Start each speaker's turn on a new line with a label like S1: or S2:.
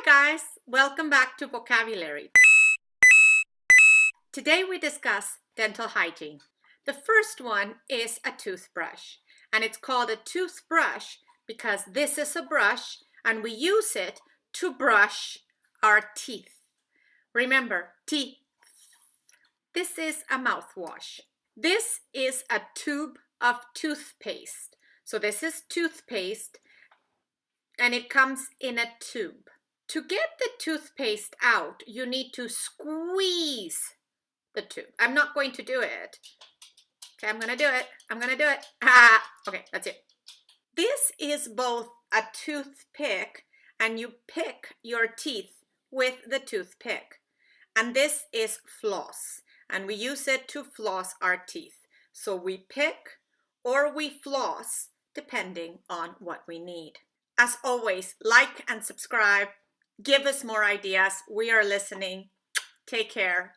S1: guys, welcome back to Vocabulary. Today we discuss dental hygiene. The first one is a toothbrush, and it's called a toothbrush because this is a brush and we use it to brush our teeth. Remember, teeth. This is a mouthwash. This is a tube of toothpaste. So this is toothpaste and it comes in a tube. To get the toothpaste out, you need to squeeze the tube. I'm not going to do it. Okay, I'm gonna do it. Okay, that's it. This is both a toothpick and you pick your teeth with the toothpick. And this is floss and we use it to floss our teeth. So we pick or we floss depending on what we need. As always, like and subscribe. Give us more ideas. We are listening. Take care.